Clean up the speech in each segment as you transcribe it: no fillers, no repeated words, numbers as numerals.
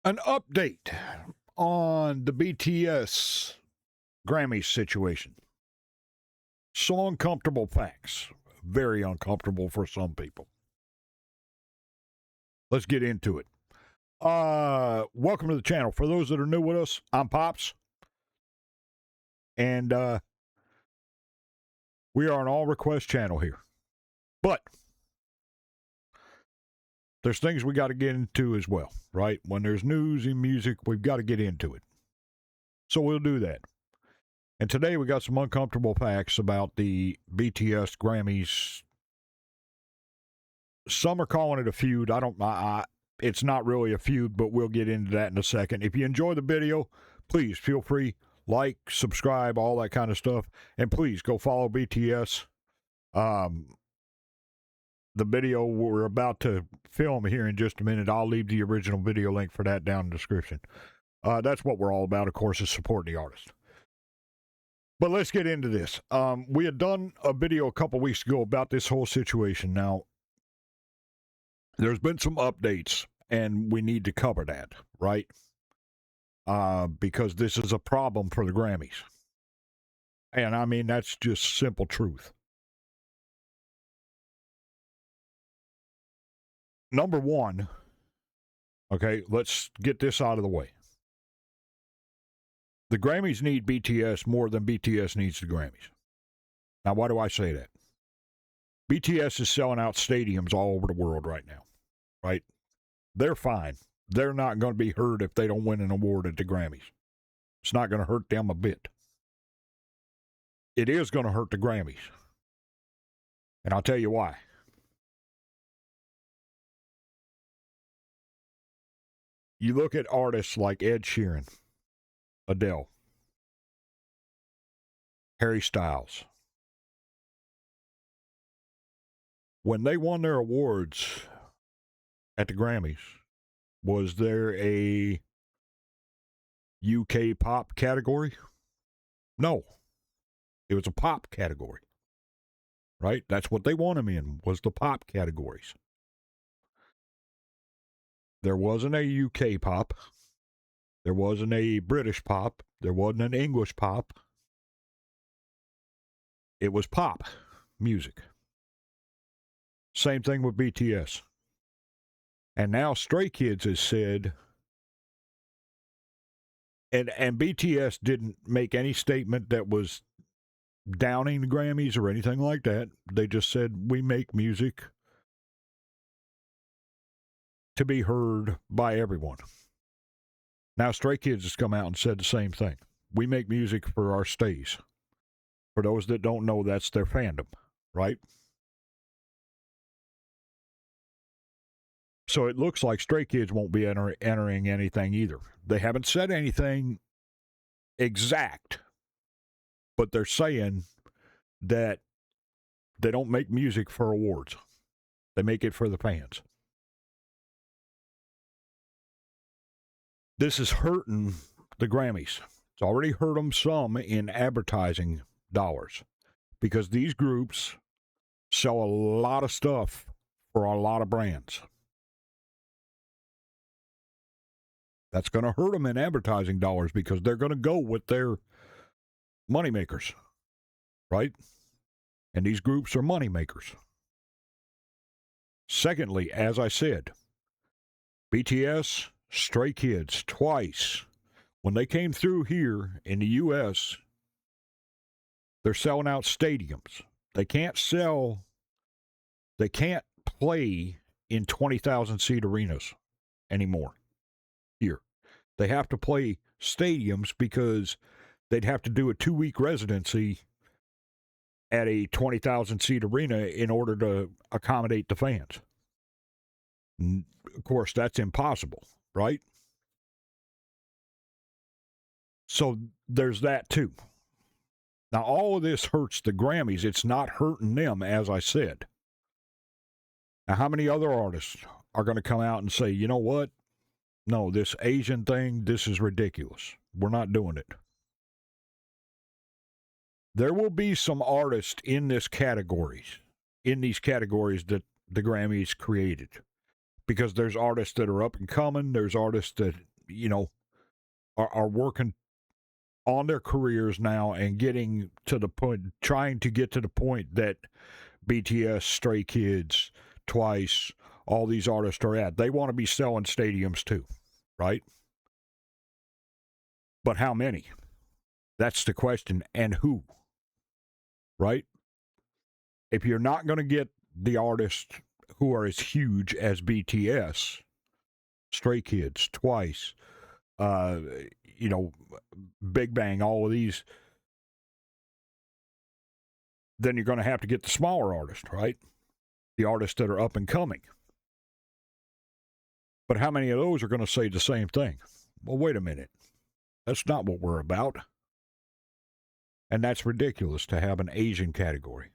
An update on the BTS Grammys situation. Some uncomfortable facts. Very uncomfortable for some people. Let's get into it. Welcome to the channel. For those that are new with us, I'm Pops. And we are an all-request channel here. But there's things we got to get into as well, right? When there's news in music, we've got to get into it. So we'll do that. And today we got some uncomfortable facts about the BTS Grammys. Some are calling it a feud. It's not really a feud, but we'll get into that in a second. If you enjoy the video, please feel free, like, subscribe, all that kind of stuff. And please go follow BTS. The video we're about to film here in just a minute, I'll leave the original video link for that down in the description. That's what we're all about, of course, is supporting the artist. But let's get into this. We had done a video a couple weeks ago about this whole situation. Now, there's been some updates, and we need to cover that, right? Because this is a problem for the Grammys. And I mean, that's just simple truth. Number one, okay, let's get this out of the way. The Grammys need BTS more than BTS needs the Grammys. Now, why do I say that? BTS is selling out stadiums all over the world right now, right? They're fine. They're not going to be hurt if they don't win an award at the Grammys. It's not going to hurt them a bit. It is going to hurt the Grammys. And I'll tell you why. You look at artists like Ed Sheeran, Adele, Harry Styles. When they won their awards at the Grammys, was there a UK pop category? No. It was a pop category. Right? That's what they won them in, was the pop categories. There wasn't a UK pop. There wasn't a British pop. There wasn't an English pop. It was pop music. Same thing with BTS. And now Stray Kids has said, and BTS didn't make any statement that was downing the Grammys or anything like that. They just said, we make music to be heard by everyone. Now Stray Kids has come out and said the same thing. We make music for our stays. For those that don't know, that's their fandom, right? So it looks like Stray Kids won't be entering anything either. They haven't said anything exact, but they're saying that they don't make music for awards. They make it for the fans. This is hurting the Grammys. It's already hurt them some in advertising dollars because these groups sell a lot of stuff for a lot of brands. That's going to hurt them in advertising dollars because they're going to go with their moneymakers, right? And these groups are moneymakers. Secondly, as I said, BTS, Stray Kids, twice, when they came through here in the U.S., they're selling out stadiums. They can't play in 20,000-seat arenas anymore here. They have to play stadiums because they'd have to do a 2-week residency at a 20,000-seat arena in order to accommodate the fans. And of course, that's impossible, right? So there's that too. Now, all of this hurts the Grammys. It's not hurting them, as I said. Now, how many other artists are going to come out and say, you know what? No, this Asian thing, this is ridiculous. We're not doing it. There will be some artists in these categories that the Grammys created. Because there's artists that are up and coming, there's artists that are working on their careers now and getting to the point, trying to get to the point that BTS, Stray Kids, Twice, all these artists are at. They want to be selling stadiums too, right? But how many? That's the question. And who? Right? If you're not going to get the artists who are as huge as BTS, Stray Kids, Twice, Big Bang, all of these, then you're going to have to get the smaller artists, right? The artists that are up and coming. But how many of those are going to say the same thing? Well, wait a minute. That's not what we're about. And that's ridiculous to have an Asian category.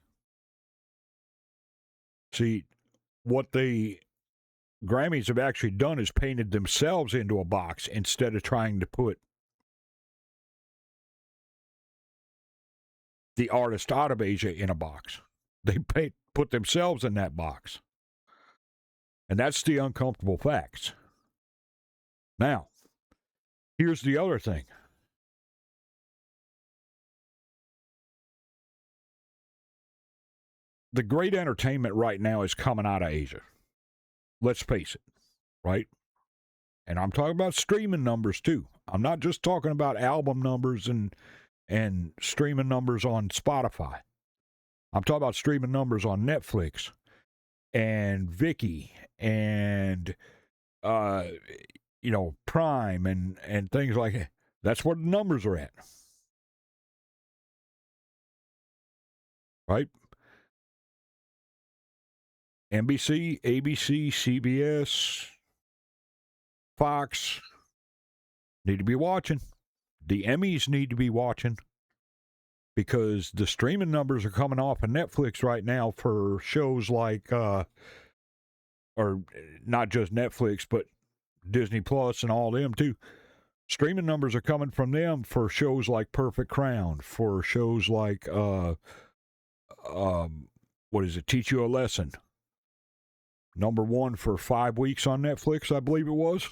See, what the Grammys have actually done is painted themselves into a box instead of trying to put the artist out of Asia in a box. They put themselves in that box. And that's the uncomfortable facts. Now, here's the other thing. The great entertainment right now is coming out of Asia. Let's face it, right? And I'm talking about streaming numbers too. I'm not just talking about album numbers and streaming numbers on Spotify. I'm talking about streaming numbers on Netflix and Viki and Prime and things like that. That's where the numbers are at. Right? NBC, ABC, CBS, Fox need to be watching. The Emmys need to be watching because the streaming numbers are coming off of Netflix right now for shows like, or not just Netflix, but Disney Plus and all them too. Streaming numbers are coming from them for shows like Perfect Crown, for shows like, Teach You a Lesson. Number 1 for 5 weeks on Netflix, I believe it was.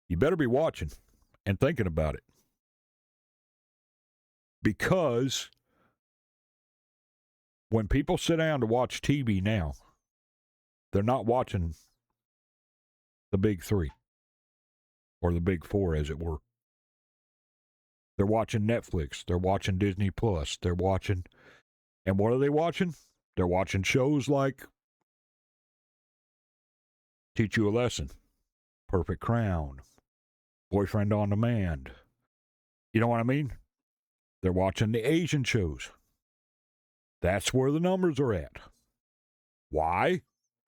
You better be watching and thinking about it. Because when people sit down to watch TV now, they're not watching the big 3 or the big 4, as it were. They're watching Netflix. They're watching Disney Plus. They're watching, and what are they watching? They're watching shows like Teach You a Lesson, Perfect Crown, Boyfriend on Demand. You know what I mean? They're watching the Asian shows. That's where the numbers are at. Why?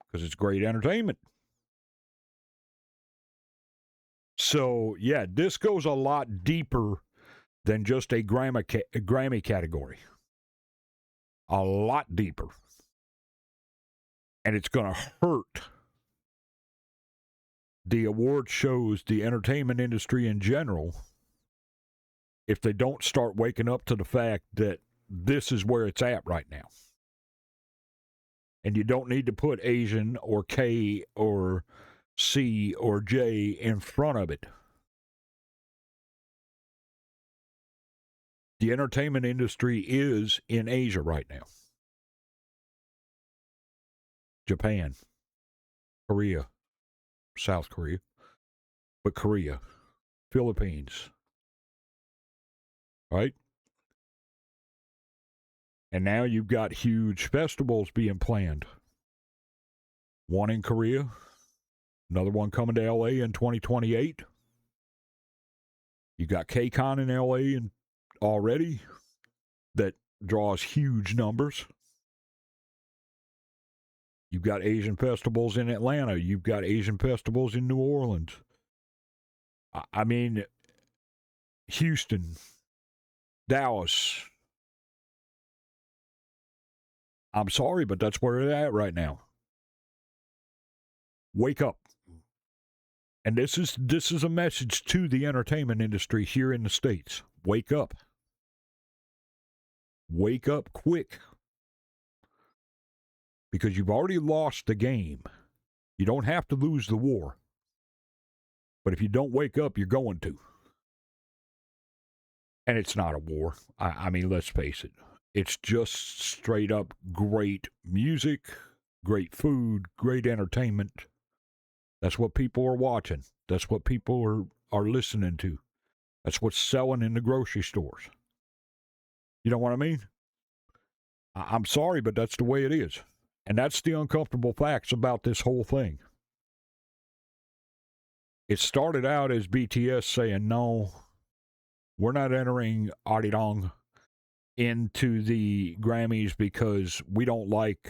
Because it's great entertainment. So, yeah, this goes a lot deeper than just a Grammy category. A lot deeper. And it's going to hurt the award shows, the entertainment industry in general, if they don't start waking up to the fact that this is where it's at right now. And you don't need to put Asian or K or C or J in front of it. The entertainment industry is in Asia right now. Japan, Korea, South Korea, but Korea, Philippines, right? And now you've got huge festivals being planned. One in Korea, another one coming to LA in 2028. You got KCON in LA already that draws huge numbers. You've got Asian festivals in Atlanta. You've got Asian festivals in New Orleans. I mean, Houston, Dallas. I'm sorry, but that's where they're at right now. Wake up. And this is a message to the entertainment industry here in the States. Wake up. Wake up quick. Because you've already lost the game. You don't have to lose the war. But if you don't wake up, you're going to. And it's not a war. I mean, let's face it. It's just straight up great music, great food, great entertainment. That's what people are watching. That's what people are listening to. That's what's selling in the grocery stores. You know what I mean? I'm sorry, but that's the way it is. And that's the uncomfortable facts about this whole thing. It started out as BTS saying, no, we're not entering Arirang into the Grammys because we don't like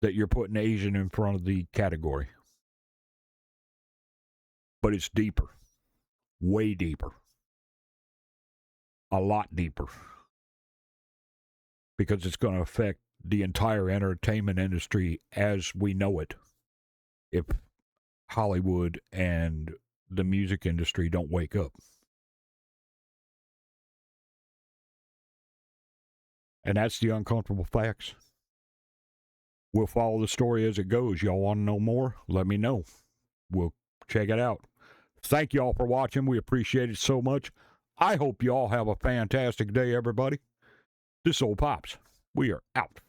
that you're putting Asian in front of the category. But it's deeper. Way deeper. A lot deeper. Because it's going to affect the entire entertainment industry as we know it if Hollywood and the music industry don't wake up. And that's the uncomfortable facts. We'll follow the story as it goes. Y'all want to know more? Let me know. We'll check it out. Thank y'all for watching. We appreciate it so much. I hope y'all have a fantastic day, everybody. This old Pops. We are out.